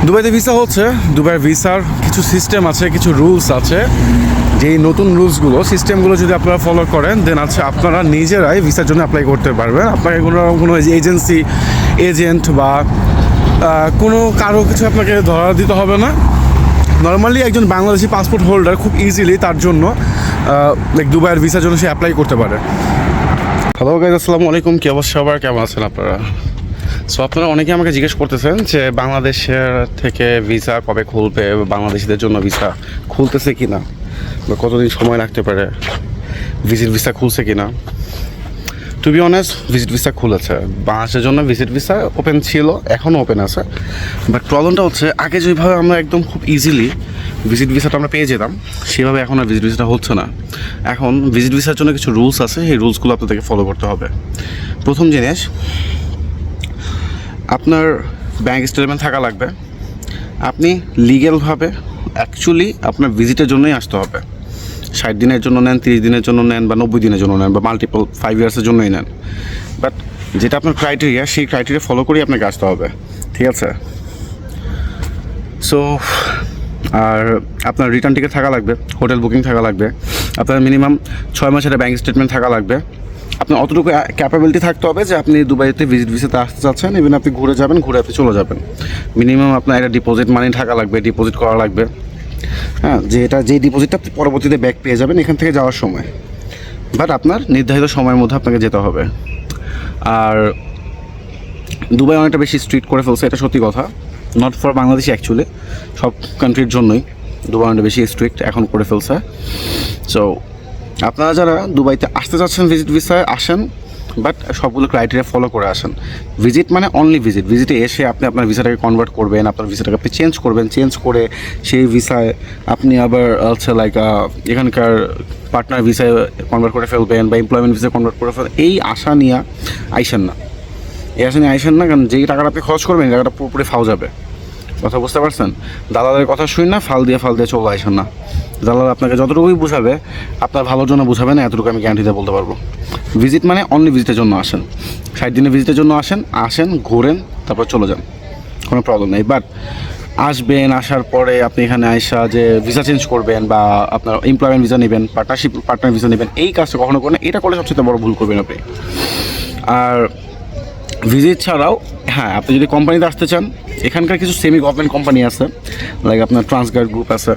দুবাইতে ভিসা হচ্ছে। দুবাইয়ের ভিসার কিছু সিস্টেম আছে, কিছু রুলস আছে। যেই নতুন রুলসগুলো, সিস্টেমগুলো যদি আপনারা ফলো করেন দেন আপনারা নিজেরাই ভিসার জন্য অ্যাপ্লাই করতে পারবেন। আপনাকে কোনো এজেন্সি, এজেন্ট বা কারো কিছু আপনাকে ধরা দিতে হবে না। নর্মালি একজন বাংলাদেশি পাসপোর্ট হোল্ডার খুব ইজিলি তার জন্য দুবাইয়ের ভিসার জন্য সে অ্যাপ্লাই করতে পারে। হ্যালো গাইজ, আসসালামু আলাইকুম। কী অবস্থা সবার, কেমন আছেন আপনারা? সো আপনারা অনেকে আমাকে জিজ্ঞেস করতেছেন যে বাংলাদেশের থেকে ভিসা কবে খুলবে, বাংলাদেশিদের জন্য ভিসা খুলতেছে কি না, বা কতদিন সময় লাগতে পারে, ভিজিট ভিসা খুলছে কি না। To be honest, visit visa খুলেছে। বাংলাদেশের জন্য ভিজিট ভিসা ওপেন ছিল, এখনও ওপেন আছে। বাট প্রবলেমটা হচ্ছে আগে যেভাবে আমরা একদম খুব ইজিলি ভিজিট ভিসাটা আমরা পেয়ে যেতাম, সেভাবে এখন আর ভিজিট ভিসাটা হচ্ছে না। এখন ভিজিট ভিসার জন্য কিছু রুলস আছে, সেই রুলসগুলো আপনাদেরকে ফলো করতে হবে। প্রথম জিনিস, আপনার ব্যাঙ্ক স্টেটমেন্ট থাকা লাগবে। আপনি লিগ্যালভাবে অ্যাকচুয়ালি আপনার ভিজিটের জন্যই আসতে হবে। 60 দিনের জন্য নেন, 30 দিনের জন্য নেন, বা 90 দিনের জন্য নেন, বা মাল্টিপল 5 ইয়ার্সের জন্যই নেন। বাট যেটা আপনার ক্রাইটেরিয়া, সেই ক্রাইটেরিয়া ফলো করেই আপনাকে আসতে হবে, ঠিক আছে? সো আর আপনার রিটার্ন টিকিট থাকা লাগবে, হোটেল বুকিং থাকা লাগবে, আপনার মিনিমাম 6 মাসের ব্যাঙ্ক স্টেটমেন্ট থাকা লাগবে। আপনার অতটুকু ক্যাপাবিলিটি থাকতে হবে যে আপনি দুবাইতে ভিজিট ভিসাতে আসতে চাচ্ছেন, ইভেন আপনি ঘুরে যাবেন, ঘুরে আপনি চলে যাবেন। মিনিমাম আপনার একটা ডিপোজিট মানি থাকা লাগবে, ডিপোজিট করা লাগবে। হ্যাঁ, যেই ডিপোজিটটা আপনি পরবর্তীতে ব্যাক পেয়ে যাবেন এখান থেকে যাওয়ার সময়। বাট আপনার নির্ধারিত সময়ের মধ্যে আপনাকে যেতে হবে। আর দুবাই অনেকটা বেশি স্ট্রিক্ট করে ফেলছে, এটা সত্যি কথা। নট ফর বাংলাদেশি, অ্যাকচুয়ালি সব কান্ট্রির জন্যই দুবাই অনেকটা বেশি স্ট্রিক্ট এখন করে ফেলছে। সো আপনারা যারা দুবাইতে আসতে চাচ্ছেন ভিজিট ভিসায় আসেন, বাট সবগুলো ক্রাইটেরিয়া ফলো করে আসেন। ভিজিট মানে অনলি ভিজিট। ভিজিটে এসে আপনি আপনার ভিসাটাকে কনভার্ট করবেন, আপনার ভিসাটাকে আপনি চেঞ্জ করবেন, চেঞ্জ করে সেই ভিসায় আপনি আবার এখানকার পার্টনার ভিসায় কনভার্ট করে ফেলবেন, বা এমপ্লয়মেন্ট ভিসায় কনভার্ট করে ফেলবেন। এই আশা নিয়ে আইসেন না, এই আশা নিয়ে আইসেন না। কারণ যেই টাকাটা আপনি খরচ করবেন, এই টাকাটা পুরোপুরি ফাও যাবে। কথা বুঝতে পারছেন? দালালের কথা শুন না, ফাল দিয়ে চলে আসেন না। দালাল আপনাকে যতটুকুই বুঝাবে, আপনার ভালোর জন্য বুঝাবে না, এতটুকু আমি গ্যারান্টি দিয়ে বলতে পারবো। ভিজিট মানে অনলি ভিজিটের জন্য আসেন। 60 দিনের ভিজিটের জন্য আসেন, ঘোরেন, তারপর চলে যান, কোনো প্রবলেম নেই। বাট আসবেন, আসার পরে আপনি এখানে আইসা যে ভিসা চেঞ্জ করবেন, বা আপনার এমপ্লয়মেন্ট ভিসা নেবেন, পার্টনার ভিসা নেবেন, এই কাজটা কখনো করেন। এটা করলে সবচেয়ে বড় ভুল করবেন আপনি। আর ভিজিট ছাড়াও হ্যাঁ, আপনি যদি কোম্পানিতে আসতে চান, এখানকার কিছু সেমি গভর্নমেন্ট কোম্পানি আছে, লাইক আপনার ট্রান্সগার্ড গ্রুপ আছে,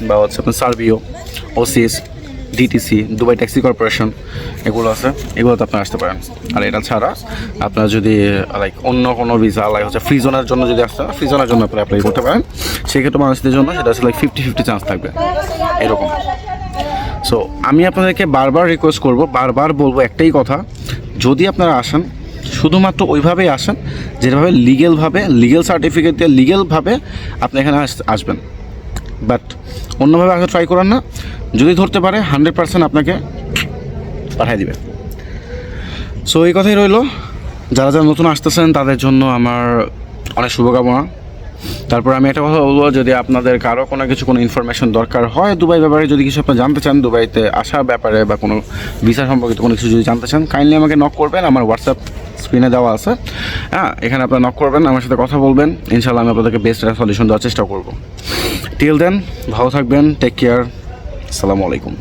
বা আপনার সার্ভিও, ওসিএস, ডিটিসি, দুবাই ট্যাক্সি কর্পোরেশন, এগুলো আছে, এগুলোতে আপনারা আসতে পারেন। আর এটা ছাড়া আপনারা যদি অন্য কোনো ভিসা ফ্রি জোনের জন্য যদি আসতে হয়, ফ্রি জোনের জন্য আপনারা অ্যাপ্লাই করতে পারেন। সেক্ষেত্রে মানুষদের জন্য সেটা হচ্ছে 50-50 চান্স থাকবে এরকম। সো আমি আপনাদেরকে বারবার রিকোয়েস্ট করব, বারবার বলবো একটাই কথা, যদি আপনারা আসেন শুধুমাত্র ওইভাবেই আসেন যেভাবে লিগ্যাল সার্টিফিকেট দিয়ে লিগ্যালভাবে আপনি এখানে আসবেন। বাট অন্যভাবে আসা ট্রাই করেন না। যদি ধরতে পারে 100% আপনাকে পাঠিয়ে দিবে। সো এই কথাই রইল। যারা নতুন আসতেছেন তাদের জন্য আমার অনেক শুভকামনা। তারপর আমি একটা কথা বলবো, যদি আপনাদের কারো কোনো ইনফরমেশন দরকার হয় দুবাই ব্যাপারে, যদি কিছু আপনারা জানতে চান, দুবাইতে আসার ব্যাপারে বা কোনো ভিসা সম্পর্কিত কোনো কিছু যদি জানতে চান, কাইন্ডলি আমাকে নক করবেন। আমার হোয়াটসঅ্যাপ স্ক্রিনে দেওয়া আছে, হ্যাঁ, এখানে আপনারা নক করবেন, আমার সাথে কথা বলবেন। ইনশাআল্লাহ আমি আপনাদেরকে বেস্ট একটা সলিউশন দেওয়ার চেষ্টা করব। টিল দেন ভালো থাকবেন, টেক কেয়ার, আসসালামু আলাইকুম।